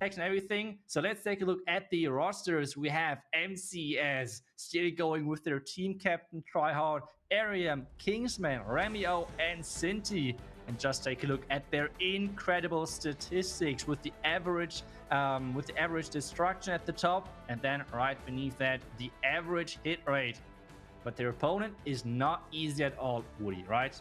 and everything. So let's take a look at the rosters. We have MCES still going with their team captain Tryhard, Ariam, Kingsman, Ramio, and Sinti. And just take a look at their incredible statistics with the average destruction at the top, and then right beneath that, the average hit rate. But their opponent is not easy at all, Woody, right?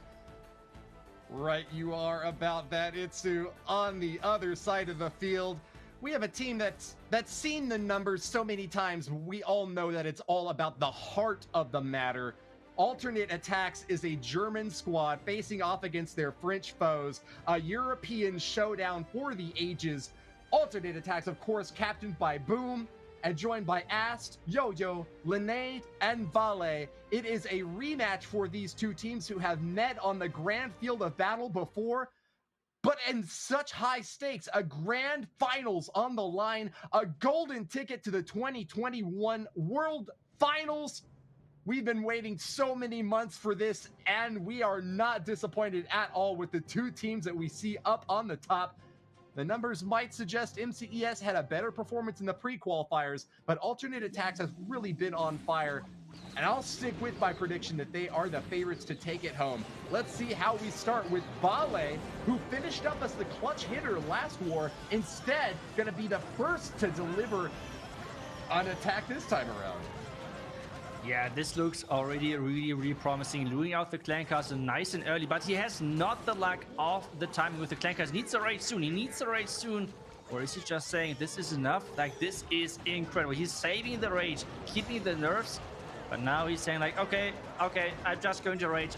Right, you are about that, Itsu. On the other side of the field, we have a team that's seen the numbers so many times. We all know that it's all about the heart of the matter. Alternate Attacks is a German squad facing off against their French foes, a European showdown for the ages. Alternate Attacks, of course, captained by BUMM and joined by Ast, JOJO, LENAIDE, and VALE. It is a rematch for these two teams who have met on the grand field of battle before, but in such high stakes, a grand finals on the line, a golden ticket to the 2021 World Finals. We've been waiting so many months for this, and we are not disappointed at all with the two teams that we see up on the top. The numbers might suggest MCES had a better performance in the pre-qualifiers, but Alternate Attacks has really been on fire. And I'll stick with my prediction that they are the favorites to take it home. Let's see how we start with VALE, who finished up as the clutch hitter last war, instead going to be the first to deliver an attack this time around. Yeah, this looks already really promising. Luring out the clan castle nice and early, but he has not the luck of the timing with the clan castle. He needs a raid soon. He needs a raid soon. Or is he just saying this is enough? Like, this is incredible. He's saving the rage, keeping the nerfs, but now he's saying like, okay, I'm just going to rage.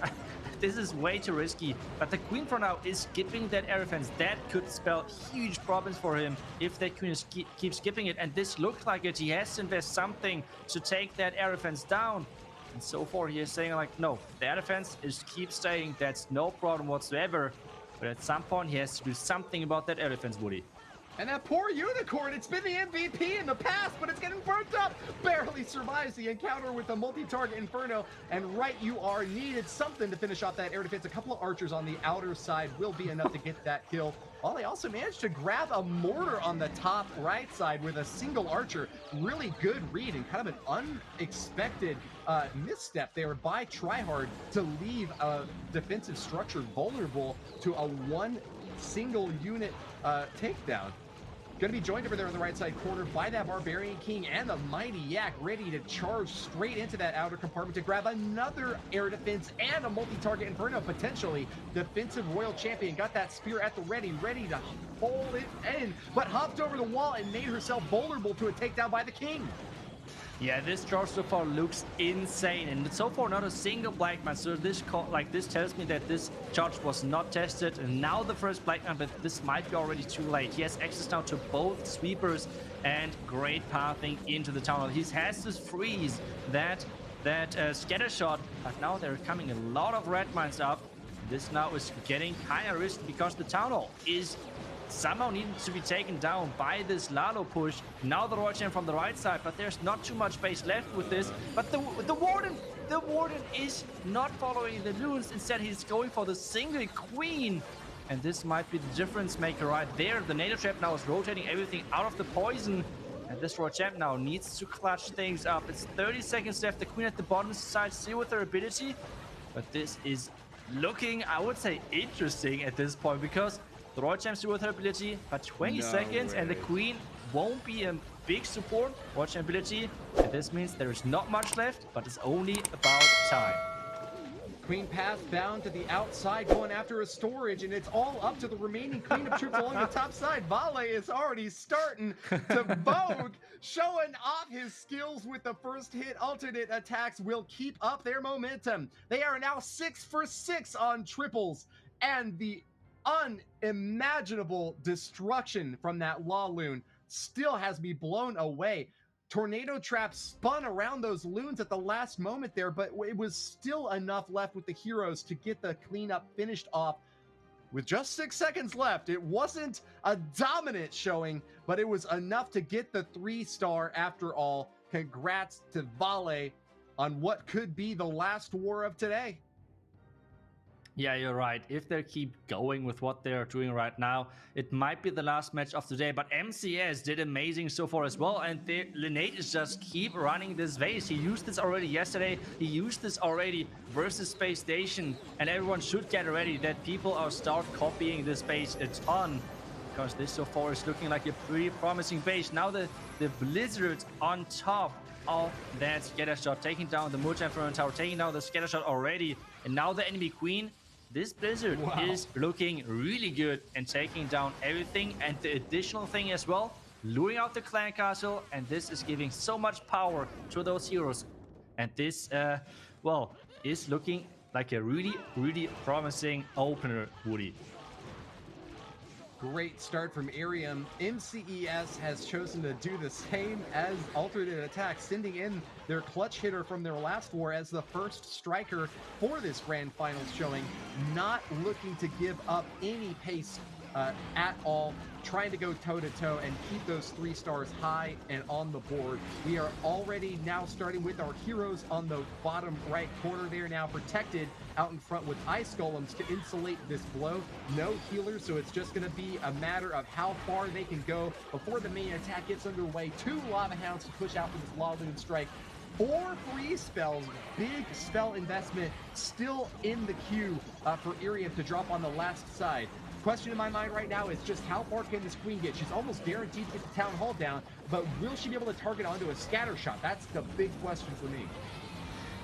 This is way too risky. But the queen for now is skipping that air defense. That could spell huge problems for him if that queen keeps skipping it. And this looks like it. He has to invest something to take that air defense down. And so far he is saying like, no, the air defense is keep staying. That's no problem whatsoever. But at some point he has to do something about that air defense, Woody. And that poor unicorn, it's been the MVP in the past, but it's getting burnt up. Barely survives the encounter with the multi-target Inferno. And right you are, needed something to finish off that air defense. A couple of archers on the outer side will be enough to get that kill. While they also managed to grab a mortar on the top right side with a single archer. Really good read and kind of an unexpected misstep there by Tryhard to leave a defensive structure vulnerable to a one single unit takedown. Going to be joined over there on the right side corner by that Barbarian King and the Mighty Yak, ready to charge straight into that outer compartment to grab another air defense and a multi-target Inferno, potentially. Defensive Royal Champion got that spear at the ready to hold it in, but hopped over the wall and made herself vulnerable to a takedown by the King. Yeah, this charge so far looks insane, and so far not a single black man. So this tells me that this charge was not tested, and now the first black man, but this might be already too late. He has access now to both sweepers and great pathing into the tunnel. He has to freeze that scatter shot, but now there are coming a lot of red mines up. This now is getting kind of risky because the tunnel is somehow needs to be taken down by this Lalo push. Now the Royal Champ from the right side, but there's not too much space left with this. But the Warden is not following the loons. Instead, he's going for the single queen. And this might be the difference maker right there. The NATO trap now is rotating everything out of the poison. And this Royal Champ now needs to clutch things up. It's 30 seconds left. The queen at the bottom side still with her ability. But this is looking, I would say, interesting at this point, because the Royal Champ still with her ability, but 20 seconds and the Queen won't be a big support. Royal Champ ability, and this means there is not much left, but it's only about time. Queen path bound to the outside, going after a storage, and it's all up to the remaining Queen of troops along the top side. VALE is already starting to vogue, showing off his skills with the first hit. Alternate Attacks will keep up their momentum. They are now 6 for 6 on triples, and the unimaginable destruction from that Law Loon still has me blown away. Tornado Trap spun around those loons at the last moment there, but it was still enough left with the heroes to get the cleanup finished off. With just 6 seconds left, it wasn't a dominant showing, but it was enough to get the 3-star after all. Congrats to VALE on what could be the last war of today. Yeah, you're right. If they keep going with what they're doing right now, it might be the last match of the day. But MCES did amazing so far as well. And LENAIDE is just keep running this vase. He used this already yesterday. He used this already versus Space Station. And everyone should get ready that people are start copying this base a ton. Because this so far is looking like a pretty promising base. Now the Blizzard on top of that scatter shot, taking down the multi-inferno tower, taking down the scatter shot already. And now the enemy queen. This Blizzard is looking really good and taking down everything. And the additional thing as well, luring out the clan castle. And this is giving so much power to those heroes. And this, well, is looking like a really, really promising opener, Woody. Great start from Arium. MCES has chosen to do the same as Alternate aTTaX, sending in their clutch hitter from their last war as the first striker for this grand finals showing, not looking to give up any pace at all, trying to go toe-to-toe and keep those 3 stars high and on the board. We are already now starting with our heroes on the bottom right corner. They are now protected out in front with ice golems to insulate this blow. No healers, so it's just going to be a matter of how far they can go before the main attack gets underway. 2 Lava Hounds to push out for this Laloon strike. 4 free spells, big spell investment still in the queue for Arium to drop on the last side. Question in my mind right now is just how far can this queen get? She's almost guaranteed to get the town hall down, but will she be able to target onto a scatter shot? That's the big question for me.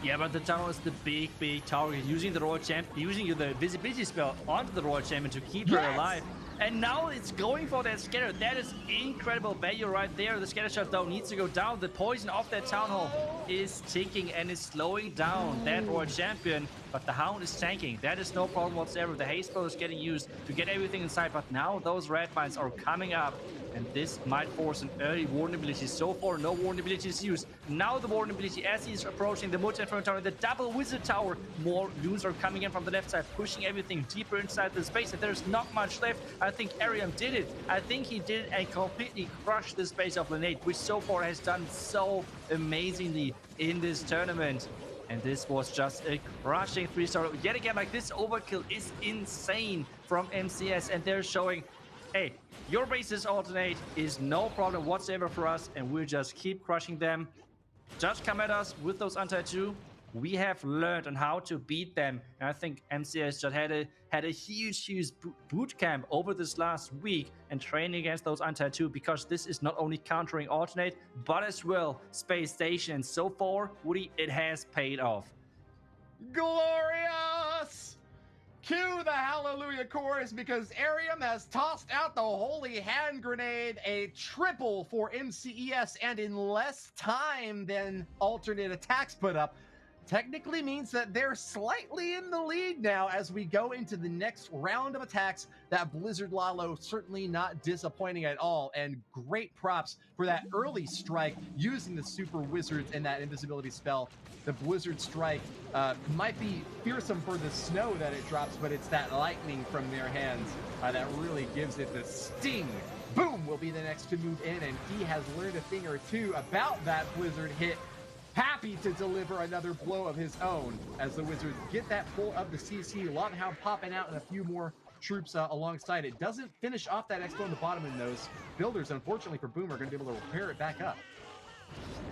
Yeah, but the tunnel is the big target. Using the Royal Champ, using the visibility spell onto the Royal Champion to keep her alive. And now it's going for that scatter. That is incredible value right there. The scatter shot though needs to go down. The poison of that town hall is ticking and is slowing down that Royal Champion. But the Hound is tanking. That is no problem whatsoever. The haste spell is getting used to get everything inside. But now those red mines are coming up. And this might force an early vulnerability. So far, no vulnerability is used. Now the vulnerability as he's approaching the multi-inferno tower, the double wizard tower. More loons are coming in from the left side, pushing everything deeper inside the space. And there's not much left. I think Arium did it. I think he did it and completely crushed the space of LENAIDE, which so far has done so amazingly in this tournament. And this was just a crushing 3-star. Yet again, like this overkill is insane from MCES. And they're showing, hey, your base's alternate is no problem whatsoever for us, and we'll just keep crushing them. Just come at us with those anti-2. We have learned on how to beat them, and I think MCES just had a huge boot camp over this last week and training against those anti-2, because this is not only countering alternate but as well Space Station. So far, Woody, it has paid off. Glorious! Cue the hallelujah chorus, because Arium has tossed out the holy hand grenade, a triple for MCES, and in less time than Alternate aTTaX put up. Technically means that they're slightly in the lead now as we go into the next round of attacks. That Blizzard Lalo certainly not disappointing at all, and great props for that early strike using the super wizards and that invisibility spell. The Blizzard strike might be fearsome for the snow that it drops, but it's that lightning from their hands that really gives it the sting. Boom will be the next to move in, and he has learned a thing or two about that Blizzard hit. Happy to deliver another blow of his own as the Wizards get that pull of the CC. Lava Hound popping out and a few more troops alongside it. Doesn't finish off that expo on the bottom, and those builders, unfortunately for BUMM, are going to be able to repair it back up.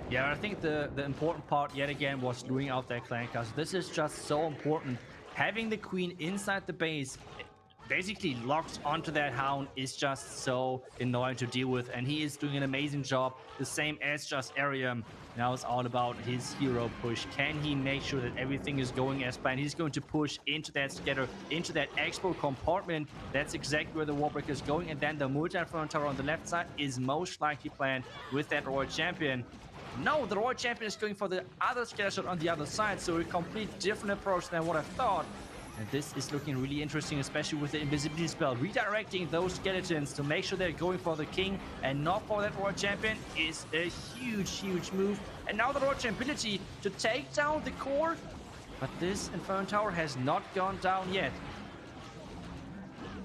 Yeah, I think the important part yet again was luring out that clan castle. This is just so important. Having the queen inside the base basically locked onto that Hound is just so annoying to deal with, and he is doing an amazing job, the same as just Arium. Now it's all about his hero push. Can he make sure that everything is going as planned? He's going to push into that scatter, into that expo compartment. That's exactly where the Warbreaker is going, and then the multi-inferno tower on the left side is most likely planned with that Royal Champion. No, the Royal Champion is going for the other scatter shot on the other side, so a complete different approach than what I thought. And this is looking really interesting, especially with the invisibility spell. Redirecting those skeletons to make sure they're going for the king and not for that Royal Champion is a huge move. And now the Royal Champion ability to take down the core. But this Inferno Tower has not gone down yet.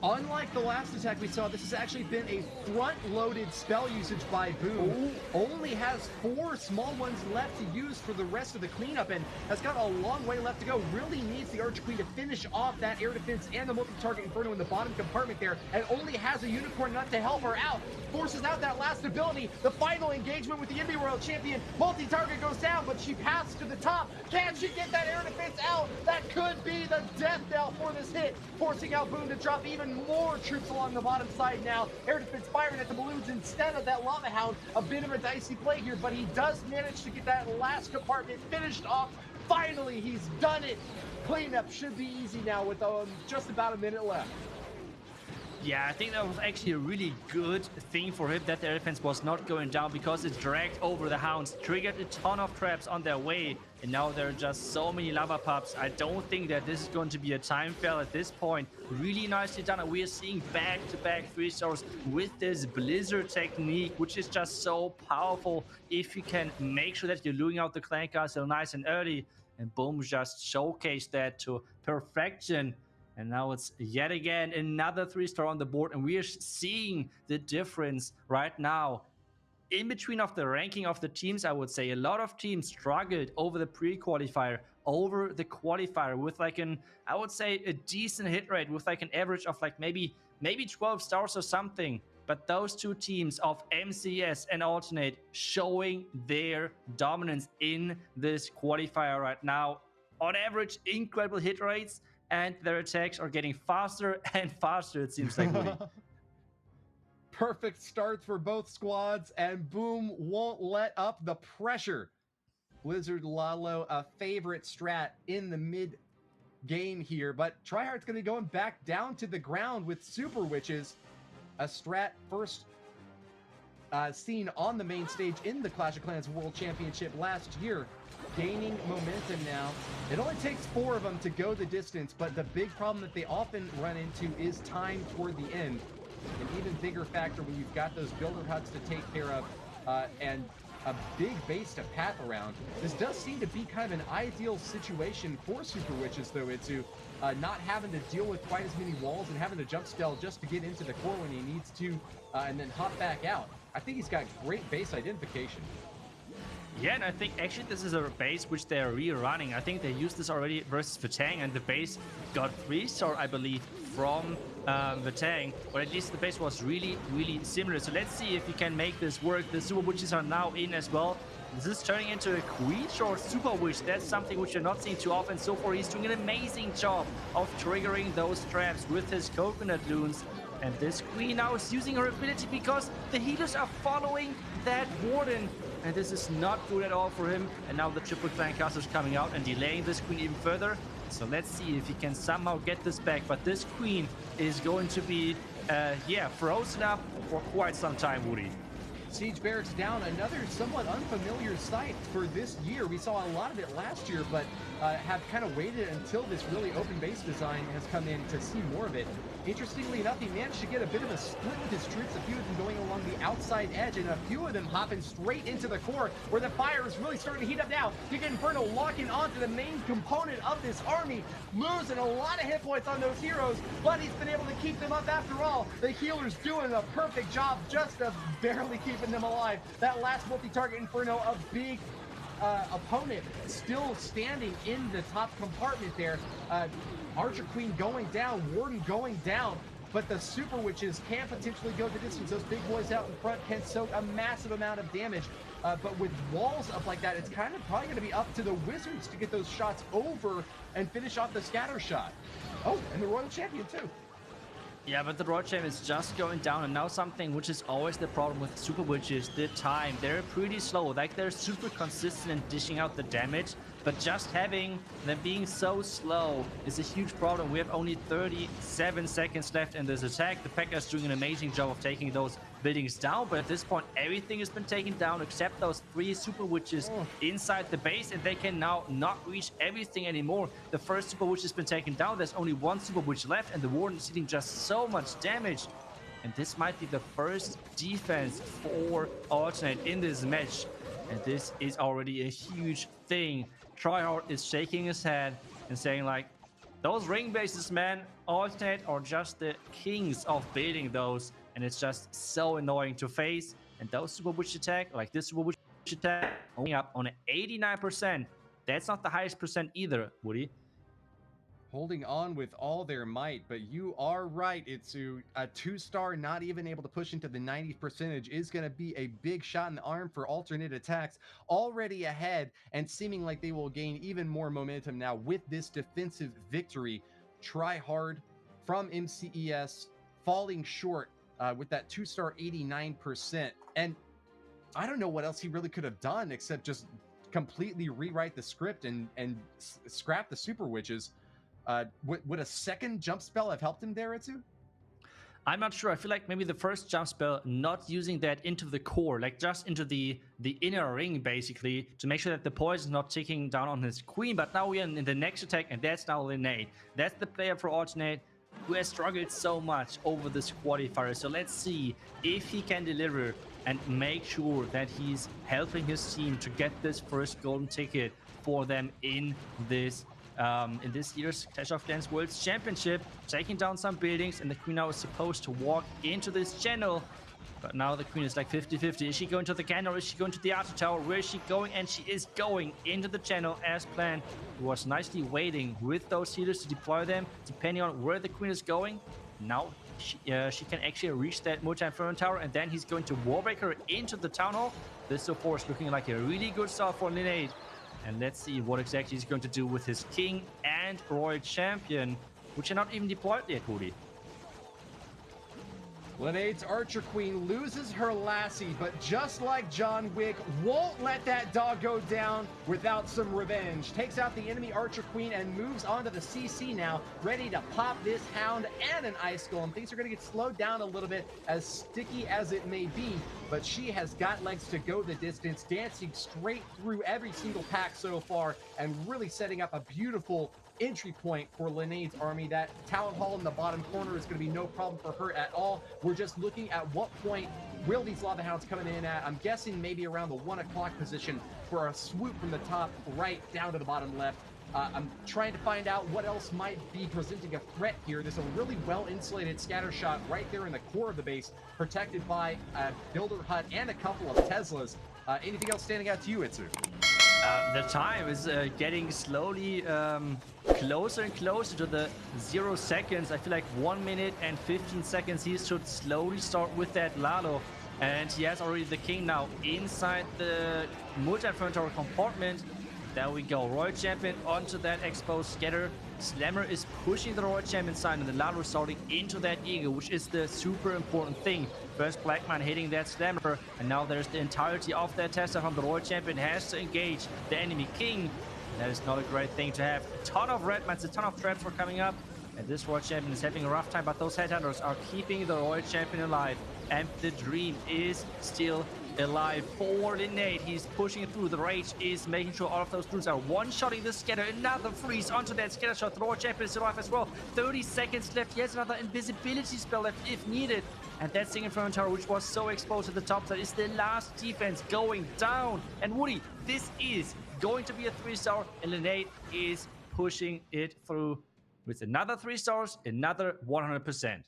Unlike the last attack we saw, this has actually been a front-loaded spell usage by BUMM. Only has 4 small ones left to use for the rest of the cleanup and has got a long way left to go. Really needs the Archer Queen to finish off that air defense and the multi-target Inferno in the bottom compartment there, and only has a Unicorn Nut to help her out. Forces out that last ability. The final engagement with the Indie World Champion. Multi-target goes down, but she passed to the top. Can she get that air defense out? That could be the death knell for this hit, forcing out BUMM to drop even more troops along the bottom side now. Air defense firing at the balloons instead of that Lava Hound. A bit of a dicey play here, but he does manage to get that last compartment finished off. Finally, he's done it. Cleanup should be easy now with just about a minute left. Yeah, I think that was actually a really good thing for him that the air defense was not going down, because it dragged over the Hounds, triggered a ton of traps on their way, and now there are just so many lava pups. I don't think that this is going to be a time fail at this point. Really nicely done, and we are seeing back-to-back 3-stars with this Blizzard technique, which is just so powerful if you can make sure that you're luring out the clan castle nice and early, and BUMM just showcased that to perfection. And now it's yet again another 3-star on the board, and we are seeing the difference right now. In between of the ranking of the teams, I would say a lot of teams struggled over the pre-qualifier, over the qualifier with like I would say a decent hit rate with like an average of like maybe 12 stars or something. But those two teams of MCES and Alternate showing their dominance in this qualifier right now. On average, incredible hit rates, and their attacks are getting faster and faster, it seems like. Perfect starts for both squads, and BUMM won't let up the pressure. Blizzard Lalo, a favorite strat in the mid game here, but Tryhard's going to be going back down to the ground with Super Witches, a strat first seen on the main stage in the Clash of Clans World Championship last year. Gaining momentum now. It only takes 4 of them to go the distance, but the big problem that they often run into is time toward the end. An even bigger factor when you've got those builder huts to take care of and a big base to path around. This does seem to be kind of an ideal situation for Super Witches, though, Itsu. Not having to deal with quite as many walls and having to jump spell just to get into the core when he needs to, and then hop back out. I think he's got great base identification. Yeah, and I think actually this is a base which they're rerunning. I think they used this already versus Th14, and the base got 3-star, I believe, from Th14, or at least the base was really similar. So let's see if we can make this work. The Super Witches are now in as well. This is turning into a Queen Short Super Witch. That's something which you're not seeing too often. So far, he's doing an amazing job of triggering those traps with his coconut loons. And this Queen now is using her ability because the healers are following that Warden. And this is not good at all for him. And now the triple clan castle is coming out and delaying this Queen even further. So let's see if he can somehow get this back. But this Queen is going to be, frozen up for quite some time, Woody. Siege Barracks down, another somewhat unfamiliar sight for this year. We saw a lot of it last year, but have kind of waited until this really open base design has come in to see more of it. Interestingly enough, he managed to get a bit of a split with his troops, a few of them going along the outside edge, and a few of them hopping straight into the core, where the fire is really starting to heat up now. You get Inferno locking onto the main component of this army, losing a lot of hit points on those heroes, but he's been able to keep them up after all. The healer's doing a perfect job just of barely keeping them alive. That last multi-target Inferno, a big opponent still standing in the top compartment there. Archer Queen going down, Warden going down, but the Super Witches can potentially go the distance. Those big boys out in front can soak a massive amount of damage, but with walls up like that, it's kind of probably going to be up to the Wizards to get those shots over and finish off the scatter shot. Oh, and the Royal Champion too. Yeah, but the Royal Champion is just going down, and now something which is always the problem with Super Witches, the time. They're pretty slow, like they're super consistent in dishing out the damage, but just having them being so slow is a huge problem. We have only 37 seconds left in this attack. The P.E.K.K.A. is doing an amazing job of taking those buildings down, but at this point everything has been taken down except those 3 Super Witches inside the base, and they can now not reach everything anymore. The first Super Witch has been taken down. There's only 1 Super Witch left, and the Warden is hitting just so much damage. And this might be the first defense for Alternate in this match, and this is already a huge thing. Tryhard is shaking his head and saying like, Those ring bases, man, alternate are just the kings of building those, and it's just so annoying to face. And those super witch attack, like this super witch attack, only up on an 89%. That's not the highest percent either, Woody. Holding on with all their might, but you are right, Itsu. A 2-star not even able to push into the 90th percentage is going to be a big shot in the arm for alternate attacks. Already ahead and seeming like they will gain even more momentum now with this defensive victory. Try hard from MCES falling short with that 2-star 89%. And I don't know what else he really could have done except just completely rewrite the script and scrap the super witches. Would a second jump spell have helped him there, Itsu? I'm not sure. I feel like maybe the first jump spell, not using that into the core, like just into the inner ring, basically, to make sure that the poison is not ticking down on his queen. But now we are in the next attack, and that's now LENAIDE. That's the player for alternate who has struggled so much over this qualifier. So let's see if he can deliver and make sure that he's helping his team to get this first golden ticket for them in this year's Clash of Clans World Championship, taking down some buildings, and the queen now is supposed to walk into this channel. But now the queen is like 50-50. Is she going to the cannon or is she going to the outer tower? Where is she going? And she is going into the channel as planned. He was nicely waiting with those healers to deploy them, depending on where the queen is going. Now she can actually reach that multi-inferno tower, and then he's going to wallbreak her into the town hall. This, of course, looking like a really good start for LENAIDE. And let's see what exactly he's going to do with his king and royal champion, which are not even deployed yet, Woody. LENAIDE's Archer Queen loses her lassie, but just like John Wick, won't let that dog go down without some revenge. Takes out the enemy Archer Queen and moves on to the CC now, ready to pop this Hound and an Ice Golem. Things are going to get slowed down a little bit, as sticky as it may be, but she has got legs to go the distance, dancing straight through every single pack so far, and really setting up a beautiful entry point for LENAIDE's army. That town hall in the bottom corner is going to be no problem for her at all. We're just looking at what point will these Lava Hounds coming in at. I'm guessing maybe around the 1 o'clock position for a swoop from the top right down to the bottom left. I'm trying to find out what else might be presenting a threat here. There's a really well-insulated scatter shot right there in the core of the base, protected by a builder hut and a couple of Teslas. Anything else standing out to you, Itsu? The time is getting slowly closer and closer to the 0 seconds. I feel like 1 minute and 15 seconds. He should slowly start with that Lalo. And he has already the king now inside the multi-inferno tower compartment. There we go. Royal Champion onto that exposed scatter. Slammer is pushing the Royal Champion side, and the Lalo starting into that Eagle, which is the super important thing. First Blackman hitting that Slammer, and now there's the entirety of that Tesla from the Royal Champion has to engage the enemy king. That is not a great thing to have. A ton of red mines, a ton of traps are coming up, and this Royal Champion is having a rough time, but those headhunters are keeping the Royal Champion alive, and the dream is still alive for LENAIDE. He's pushing through. The rage is making sure all of those drones are one-shotting the scatter. Another freeze onto that scatter shot. The Royal Champion is alive as well. 30 seconds left. He has another invisibility spell left if needed. And that single inferno tower, which was so exposed at the top side, is the last defense going down. And Woody, this is going to be a 3-star, and LENAIDE is pushing it through with another 3 stars, another 100%.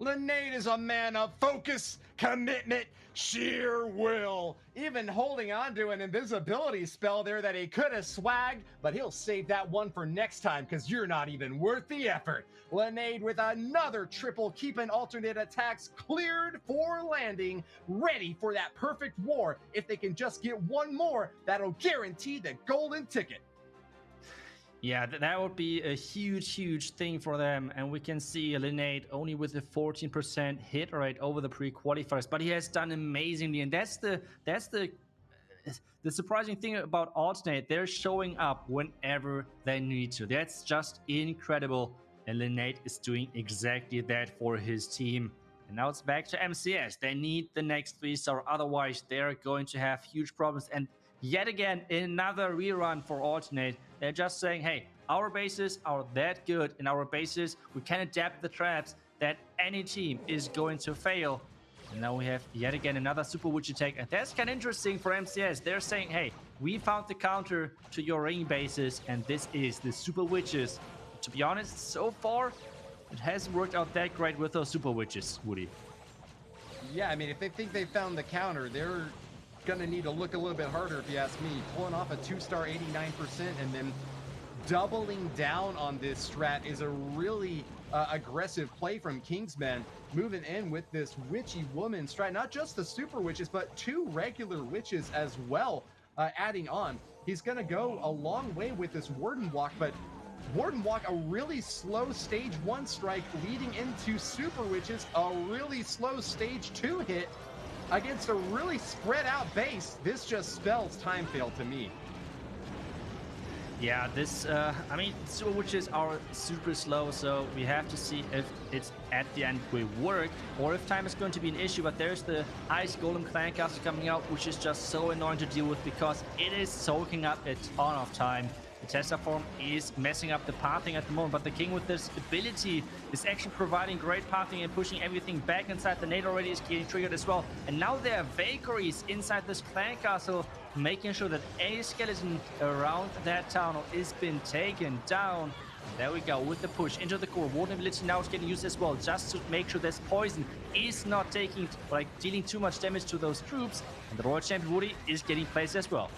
LENAIDE is a man of focus, commitment, sheer will. Even holding on to an invisibility spell there that he could have swagged, but he'll save that one for next time because you're not even worth the effort. LENAIDE with another triple, keeping alternate attacks cleared for landing, ready for that perfect war. If they can just get one more, that'll guarantee the golden ticket. Yeah, that would be a huge thing for them. And we can see LENAIDE only with a 14% hit rate over the pre-qualifiers, but he has done amazingly. And that's the surprising thing about alternate. They're showing up whenever they need to. That's just incredible. And LENAIDE is doing exactly that for his team. And now it's back to MCES. They need the next 3-star, otherwise they're going to have huge problems. And yet again, another rerun for alternate. They're just saying, hey, our bases are that good. In our bases, we can adapt the traps that any team is going to fail. And now we have yet again another super witch attack. And that's kind of interesting for MCES. They're saying, hey, we found the counter to your ring bases, and this is the super witches. But to be honest, so far, it hasn't worked out that great with those super witches, Woody. Yeah, I mean, if they think they found the counter, they're gonna need to look a little bit harder, if you ask me. Pulling off a 2-star 89% and then doubling down on this strat is a really aggressive play from Kingsman, moving in with this witchy woman strat. Not just the super witches, but 2 regular witches as well, adding on. He's gonna go a long way with this Warden Walk, but Warden Walk, a really slow stage 1 strike leading into super witches, a really slow stage 2 hit against a really spread out base. This just spells time fail to me. Yeah, this, I mean, super witches are super slow, so we have to see if it's at the end will work or if time is going to be an issue. But there's the Ice Golem Clan Castle coming out, which is just so annoying to deal with because it is soaking up a ton of time. The Tesla form is messing up the pathing at the moment, but the King with this ability is actually providing great pathing and pushing everything back inside. The nade already is getting triggered as well. And now there are Valkyries inside this clan castle, making sure that any skeleton around that tunnel is been taken down. There we go with the push into the core. Warden ability now is getting used as well, just to make sure this poison is not taking, like, dealing too much damage to those troops. And the Royal Champion Woody is getting placed as well.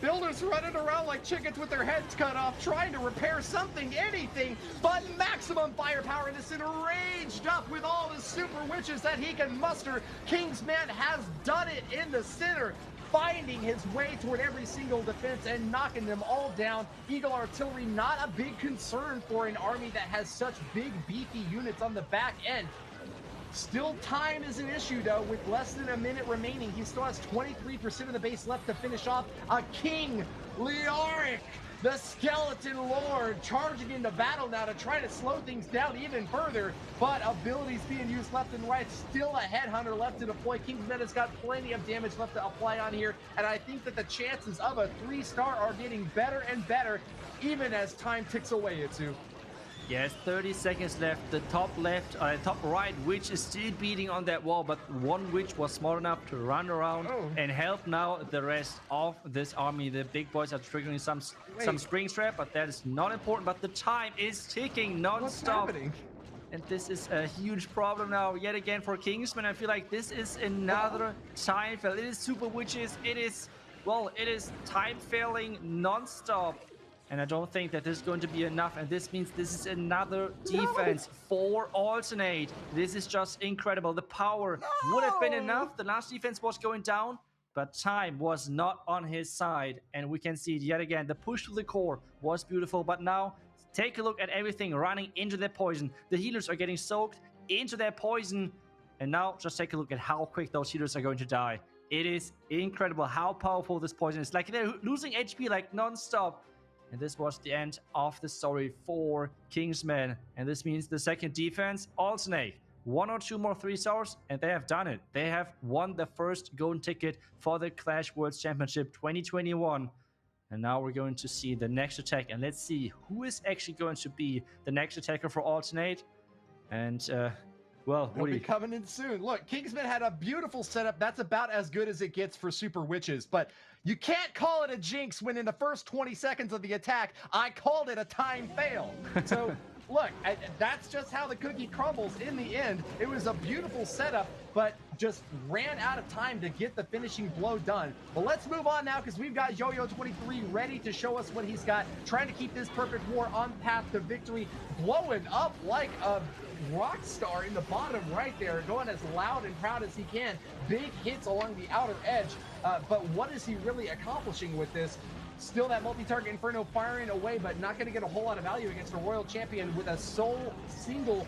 Builders running around like chickens with their heads cut off, trying to repair something, anything, but maximum firepower. And is enraged up with all the super witches that he can muster. Kingsman has done it in the center, finding his way toward every single defense and knocking them all down. Eagle Artillery, not a big concern for an army that has such big, beefy units on the back end. Still, time is an issue, though, with less than a minute remaining. He still has 23% of the base left to finish off. A King Leoric, the Skeleton Lord, charging into battle now to try to slow things down even further. But abilities being used left and right. Still a Headhunter left to deploy. Kingsman has got plenty of damage left to apply on here. And I think that the chances of a 3-star are getting better and better, even as time ticks away, Itsu. Yes, 30 seconds left. The top left, top right witch is still beating on that wall, but one witch was smart enough to run around and help now the rest of this army. The big boys are triggering some spring trap, but that is not important. But the time is ticking non-stop. What's happening? And this is a huge problem now, yet again, for Kingsman. I feel like this is another time fail. It is super witches. It is, well, it is time failing non-stop. And I don't think that this is going to be enough. And this means this is another defense for alternate. This is just incredible. The power would have been enough. The last defense was going down, but time was not on his side. And we can see it yet again. The push to the core was beautiful. But now take a look at everything running into their poison. The healers are getting soaked into their poison. And now just take a look at how quick those healers are going to die. It is incredible how powerful this poison is. Like, they're losing HP like non-stop. And this was the end of the story for Kingsman. And this means the second defense, alternate. 1 or 2 more 3-stars, and they have done it. They have won the first golden ticket for the Clash Worlds Championship 2021. And now we're going to see the next attack. And let's see who is actually going to be the next attacker for alternate. And, well, it'll be coming in soon. Look, Kingsman had a beautiful setup. That's about as good as it gets for super witches. But you can't call it a jinx when in the first 20 seconds of the attack, I called it a time fail. So, look, that's just how the cookie crumbles in the end. It was a beautiful setup, but just ran out of time to get the finishing blow done. But let's move on now, because we've got JOJO23 ready to show us what he's got, trying to keep this perfect war on path to victory, blowing up like a rock star in the bottom right there, going as loud and proud as he can. Big hits along the outer edge, but what is he really accomplishing with this? Still that multi-target Inferno firing away, but not going to get a whole lot of value against a Royal Champion with a sole single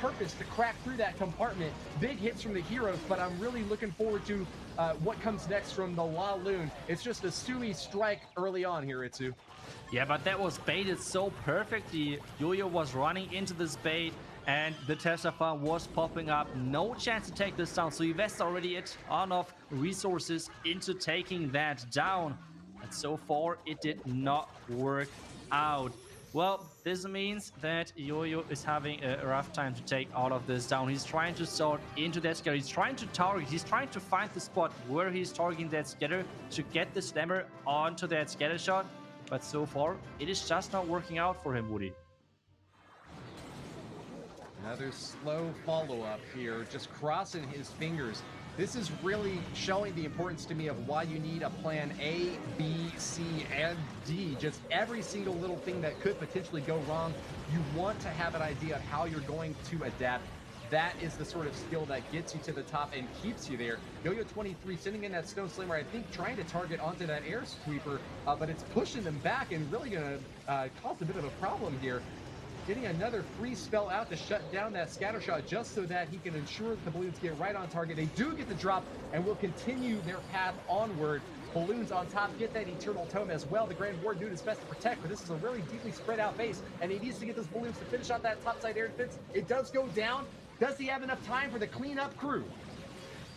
purpose to crack through that compartment. Big hits from the heroes, but I'm really looking forward to what comes next from the La Lune. It's just a Sui strike early on here, Itsu. Yeah, but that was baited so perfectly. Yo-Yo was running into this bait, and the Tesla farm was popping up. No chance to take this down, so he invests already a ton of resources into taking that down. And so far, it did not work out. Well, this means that Yo-Yo is having a rough time to take all of this down. He's trying to sort into that scatter. He's trying to target. He's trying to find the spot where he's targeting that scatter to get the slammer onto that scatter shot. But so far, it is just not working out for him, Woody. Another slow follow-up here, just crossing his fingers. This is really showing the importance to me of why you need a plan A, B, C, and D. Just every single little thing that could potentially go wrong, you want to have an idea of how you're going to adapt. That is the sort of skill that gets you to the top and keeps you there. Th14 sending in that Stone Slammer, I think trying to target onto that air sweeper, but it's pushing them back and really going to cause a bit of a problem here. Getting another free spell out to shut down that scatter shot just so that he can ensure that the balloons get right on target. They do get the drop and will continue their path onward. Balloons on top get that Eternal Tome as well. The Grand Ward doing his best to protect, but this is a really deeply spread out base, and he needs to get those balloons to finish off that topside air defense. It does go down. Does he have enough time for the cleanup crew?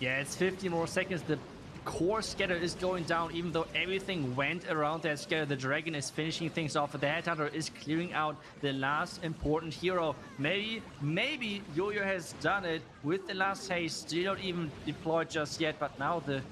Yeah, it's 15 more seconds. The core scatter is going down, even though everything went around that scatter. The dragon is finishing things off. The headhunter is clearing out the last important hero. Maybe JoJo has done it with the last haste. Still not even deployed just yet, but now the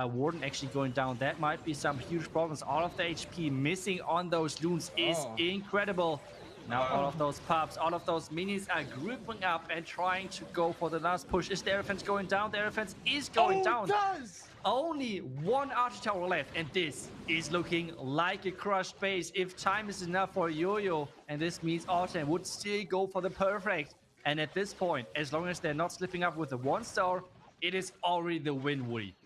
warden actually going down. That might be some huge problems. All of the HP missing on those loons is incredible. Now all of those pups, all of those minis are grouping up and trying to go for the last push. Is the air defense going down? The air defense is going down. It does! Only one archer tower left, and this is looking like a crushed base. If time is enough for JoJo, and this means ATN would still go for the perfect. And at this point, as long as they're not slipping up with a 1-star, it is already the win, Woody.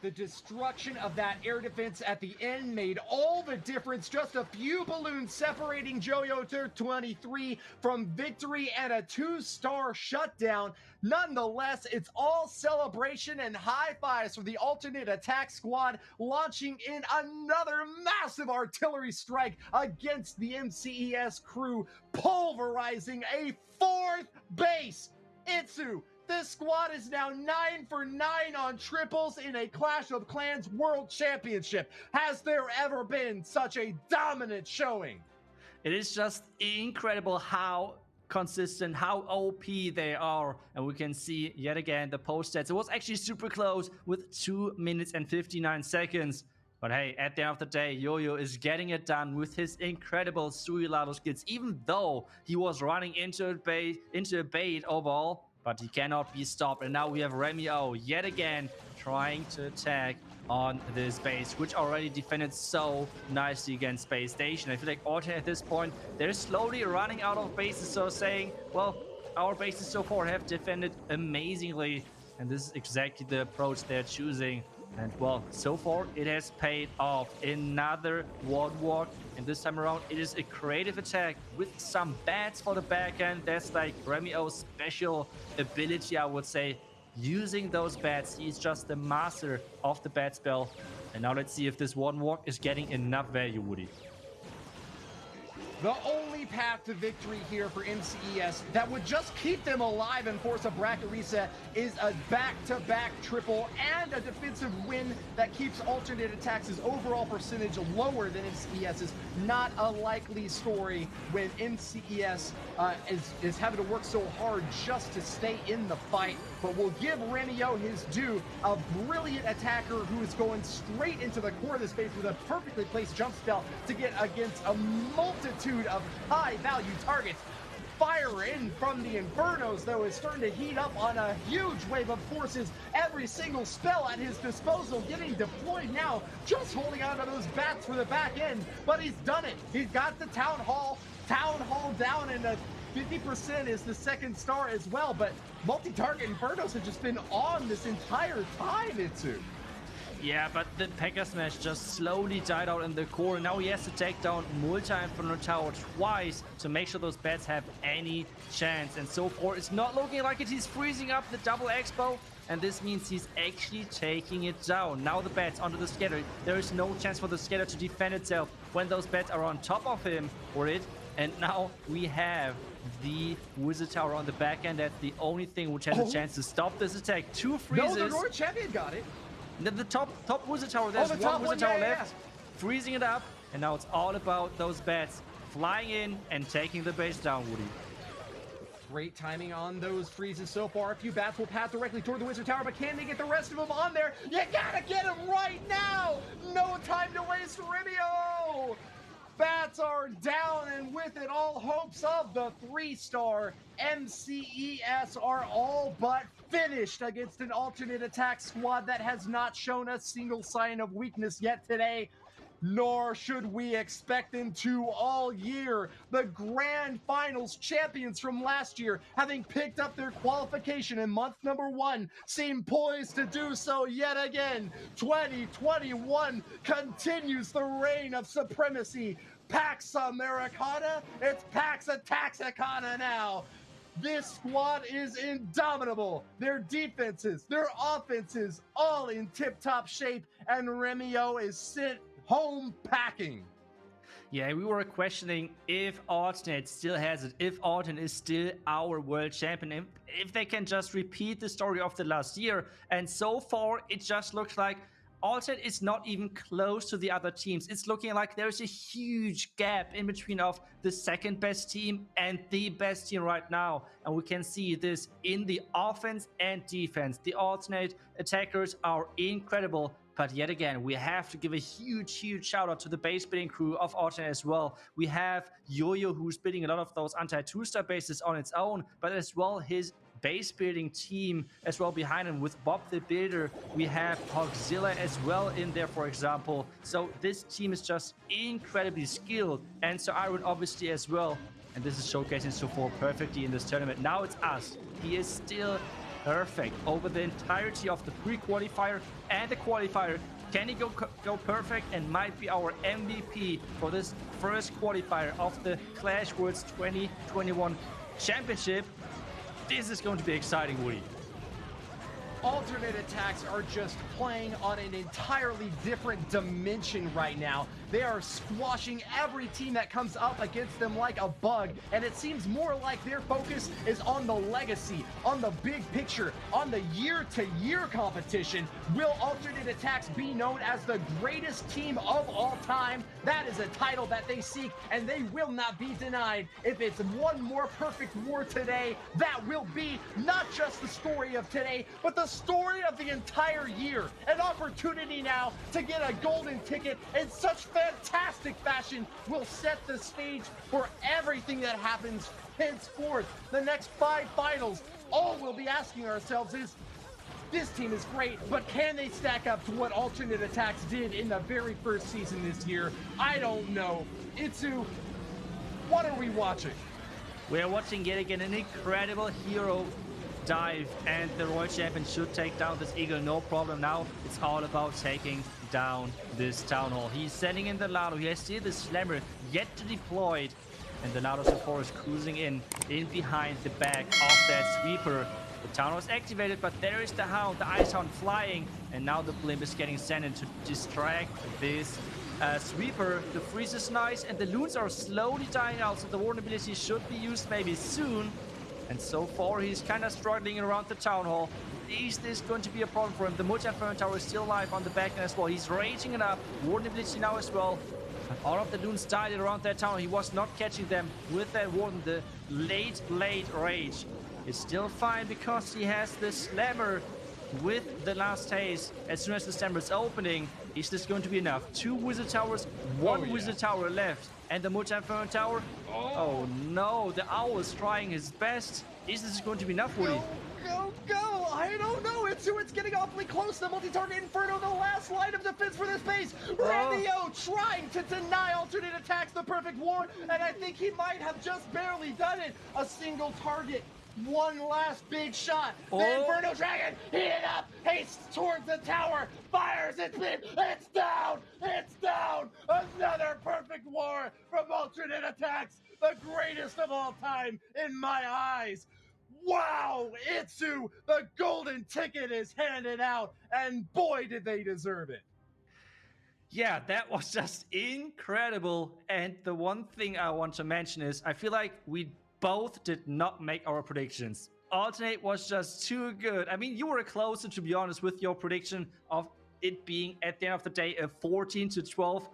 The destruction of that air defense at the end made all the difference. Just a few balloons separating JoJo Th14 from victory and a 2-star shutdown. Nonetheless, it's all celebration and high fives for the alternate attack squad, launching in another massive artillery strike against the MCES crew, pulverizing a 4th base. Itsu, this squad is now 9 for 9 on triples in a Clash of Clans World Championship. Has there ever been such a dominant showing? It is just incredible how consistent, how OP they are. And we can see yet again the post stats. It was actually super close with 2 minutes and 59 seconds. But hey, at the end of the day, JoJo is getting it done with his incredible Suilado skills, even though he was running into a bait overall. But he cannot be stopped. And now we have Remio yet again trying to attack on this base, which already defended so nicely against Space Station. I feel like ATN at this point, they're slowly running out of bases, so saying, well, our bases so far have defended amazingly. And this is exactly the approach they're choosing. And well, so far it has paid off. Another ward walk, and this time around it is a creative attack with some bats for the back end. That's like Remio's special ability, I would say. Using those bats, he's just the master of the bat spell. And now let's see if this one walk is getting enough value, Woody. The only path to victory here for MCES that would just keep them alive and force a bracket reset is a back-to-back triple and a defensive win that keeps alternate attacks' overall percentage lower than MCES's. Not a likely story when MCES is having to work so hard just to stay in the fight. But we'll give Remio his due, a brilliant attacker who is going straight into the core of the space with a perfectly placed jump spell to get against a multitude of high-value targets. Fire in from the Infernos, though, is starting to heat up on a huge wave of forces. Every single spell at his disposal getting deployed now, just holding on to those bats for the back end. But he's done it. He's got the Town Hall down, and the 50% is the 2nd star as well. But multi-target Infernos have just been on this entire time, Itsu. Yeah, but the Pekka Smash just slowly died out in the core. Now he has to take down multi-Inferno Tower twice to make sure those bats have any chance. And so far, it's not looking like it. He's freezing up the double expo, and this means he's actually taking it down. Now the bats onto the scatter. There is no chance for the scatter to defend itself when those bats are on top of him or it. And now we have the Wizard Tower on the back end. That's the only thing which has a chance to stop this attack. 2 freezes. No, the Roar Champion got it. The top Wizard Tower, there's one Wizard Tower left. Freezing it up, and now it's all about those bats flying in and taking the base down, Woody. Great timing on those freezes so far. A few bats will pass directly toward the Wizard Tower, but can they get the rest of them on there? You gotta get them right now! No time to waste, Remio! bats are down, and with it, all hopes of the 3-star MCES are all but finished against an alternate attack squad that has not shown a single sign of weakness yet today. Nor should we expect them to all year. The grand finals champions from last year, having picked up their qualification in month number 1, seem poised to do so yet again. 2021 continues the reign of supremacy. Pax Americana, it's Pax aTTaXicana now. This squad is indomitable. Their defenses, their offenses, all in tip-top shape, and Remio is sent home packing. Yeah, we were questioning if Alternate still has it, if Alternate is still our world champion, if they can just repeat the story of the last year. And so far, it just looks like Alternate is not even close to the other teams. It's looking like there's a huge gap in between of the second best team and the best team right now. And we can see this in the offense and defense. The Alternate attackers are incredible. But yet again, we have to give a huge shout out to the base building crew of Alternate as well. We have JOJO, who's building a lot of those anti-2-star bases on its own, but as well his base building team as well behind him with Bob the Builder. We have Hogzilla as well in there, for example. So this team is just incredibly skilled, and so Iron obviously as well. And this is showcasing So4 perfectly in this tournament. Now it's us. He is still perfect over the entirety of the pre-qualifier and the qualifier. Can he go perfect and might be our MVP for this first qualifier of the Clash Worlds 2021 Championship? This is going to be exciting, Woody. Alternate attacks are just playing on an entirely different dimension right now. They are squashing every team that comes up against them like a bug, and it seems more like their focus is on the legacy, on the big picture, on the year-to-year competition. Will Alternate Attacks be known as the greatest team of all time? That is a title that they seek, and they will not be denied. If it's one more perfect war today, that will be not just the story of today, but the story of the entire year. An opportunity now to get a golden ticket in such fantastic fashion will set the stage for everything that happens henceforth. The next 5 finals, all we'll be asking ourselves is, this team is great, but can they stack up to what Alternate Attacks did in the very first season this year? I don't know. Itsu, what are we watching? We are watching yet again an incredible hero dive, and the Royal Champion should take down this Eagle, no problem. Now it's all about taking down this Town Hall. He's sending in the Lado. He has still the Slammer yet to deploy, and the Lado support is cruising in behind the back of that sweeper. The Town Hall is activated, but there is the Hound, the Ice Hound flying, and now the Blimp is getting sent in to distract this sweeper. The freeze is nice, and the loons are slowly dying out, so the vulnerability should be used maybe soon. And so far, he's kind of struggling around the Town Hall. Is this going to be a problem for him? The multi-inferno tower is still alive on the back end as well. He's raging it up. Vulnerability now as well. But all of the loons died around that town. He was not catching them with that Warden. The late rage. It's still fine because he has the Slammer with the last haze. As soon as the Slammer is opening, is this going to be enough? 2 Wizard Towers, 1 Wizard Tower left. And the multi-inferno tower? Oh no, the Owl is trying his best. Is this going to be enough, Woody? Go! I don't know. It's getting awfully close. The multi-target Inferno, the last line of defense for this base. Remio trying to deny Alternate Attacks the perfect war, and I think he might have just barely done it. A single target. One last big shot. The Inferno Dragon heated up, hastes towards the tower, fires its beam. It's down. It's down. Another perfect war from Alternate Attacks, the greatest of all time in my eyes. Wow, Itsu, the golden ticket is handed out, and boy, did they deserve it. Yeah, that was just incredible. And the one thing I want to mention is I feel like we both did not make our predictions. Alternate was just too good. I mean, you were closer, to be honest, with your prediction of it being, at the end of the day, a 14-12.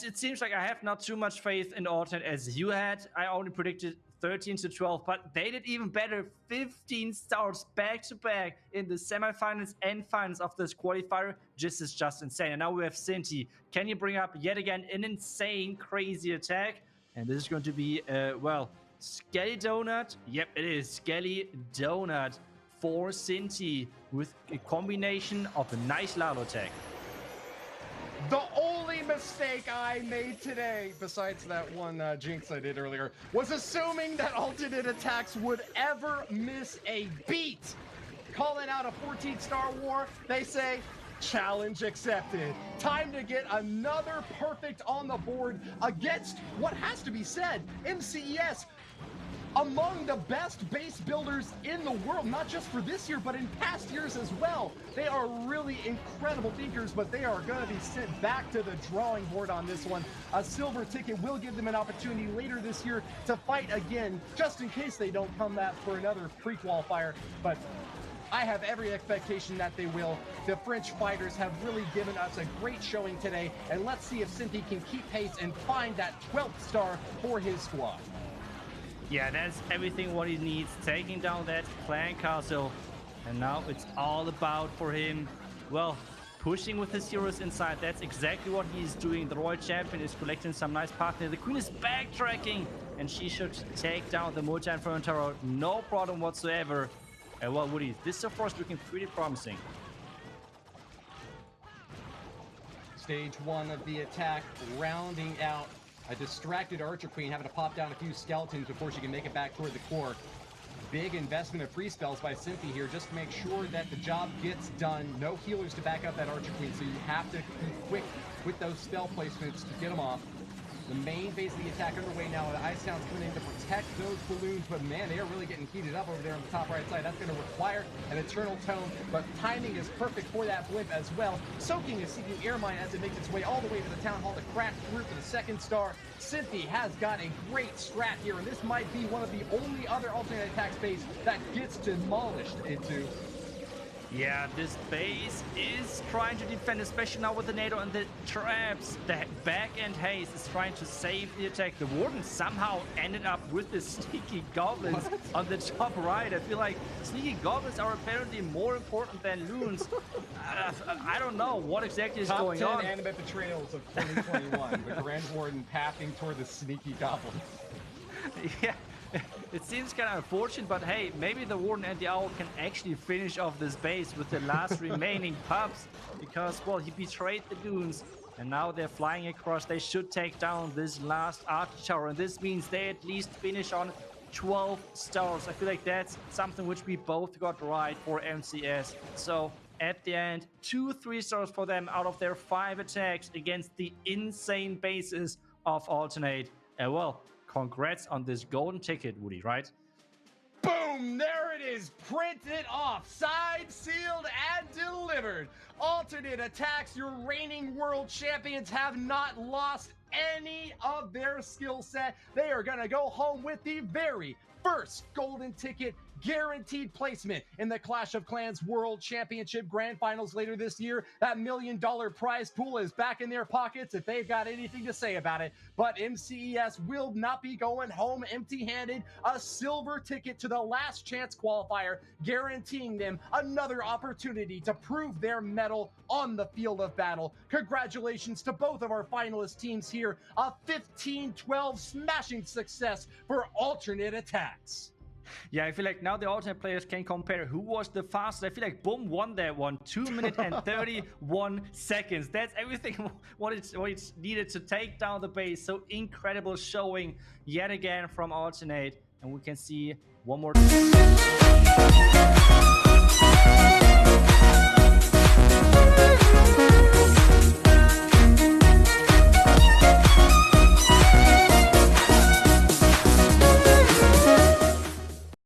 It seems like I have not too much faith in Alternate as you had. I only predicted 13 to 12, but they did even better. 15 stars back to back in the semifinals and finals of this qualifier. This is just insane. And now we have Cinti. Can you bring up yet again an insane, crazy attack? And this is going to be, well, Skelly Donut. Yep, it is Skelly Donut for Cinti with a combination of a nice Lalo attack. The only mistake I made today, besides that one jinx I did earlier, was assuming that alternate attacks would ever miss a beat. Calling out a 14-star war, they say, challenge accepted. Time to get another perfect on the board against what has to be said, MCES, among the best base builders in the world, not just for this year, but in past years as well. They are really incredible thinkers, but they are going to be sent back to the drawing board on this one. A silver ticket will give them an opportunity later this year to fight again, just in case they don't come back for another pre-qualifier. But I have every expectation that they will. The French fighters have really given us a great showing today, and let's see if Cinti can keep pace and find that 12th star for his squad. Yeah, that's everything what he needs, taking down that clan castle. And now it's all about for him, well, pushing with his heroes inside. That's exactly what he's doing. The Royal Champion is collecting some nice partner. The Queen is backtracking, and she should take down the multi-inferno tower, no problem whatsoever. And well, Woody, this so far is looking pretty promising. Stage one of the attack, rounding out a distracted Archer Queen, having to pop down a few skeletons before she can make it back toward the core. Big investment of free spells by Cinti here just to make sure that the job gets done. No healers to back up that Archer Queen, so you have to be quick with those spell placements to get them off. The main phase of the attack underway now. The Ice Hound's coming in to protect those balloons, but man, they are really getting heated up over there on the top right side. That's going to require an Eternal Tome, but timing is perfect for that blimp as well. Soaking a seeking air mine as it makes its way all the way to the town hall to crack through for the second star. Cinti has got a great strat here, and this might be one of the only other alternate attack space that gets demolished into. Yeah, this base is trying to defend, especially now with the NATO and the traps. The back-end haze is trying to save the attack. The Warden somehow ended up with the sneaky goblins on the top right. I feel like sneaky goblins are apparently more important than loons. I don't know what exactly is going on. Top 10 anime betrayals of 2021. The Grand Warden pathing toward the sneaky goblins. Yeah. It seems kind of unfortunate, but hey, maybe the Warden and the Owl can actually finish off this base with the last remaining pups, because, well, he betrayed the goons, and now they're flying across. They should take down this last archer tower, and this means they at least finish on 12 stars. I feel like that's something which we both got right for MCES. So at the end, 2 3-stars for them out of their 5 attacks against the insane bases of Alternate. And well, congrats on this golden ticket, Woody, right? Boom! There it is, printed off, signed, sealed, and delivered. Alternate attacks, your reigning world champions have not lost any of their skill set. They are gonna go home with the very first golden ticket guaranteed placement in the Clash of Clans World Championship Grand Finals later this year. That $1 million prize pool is back in their pockets if they've got anything to say about it. But MCES will not be going home empty-handed. A silver ticket to the last chance qualifier, guaranteeing them another opportunity to prove their mettle on the field of battle. Congratulations to both of our finalist teams here. A 15-12 smashing success for alternate attacks. Yeah, I feel like now the alternate players can compare who was the fastest. I feel like BUMM won that one, 2 minutes and 31 seconds. That's everything what it's needed to take down the base. So incredible showing yet again from Alternate. And we can see one more.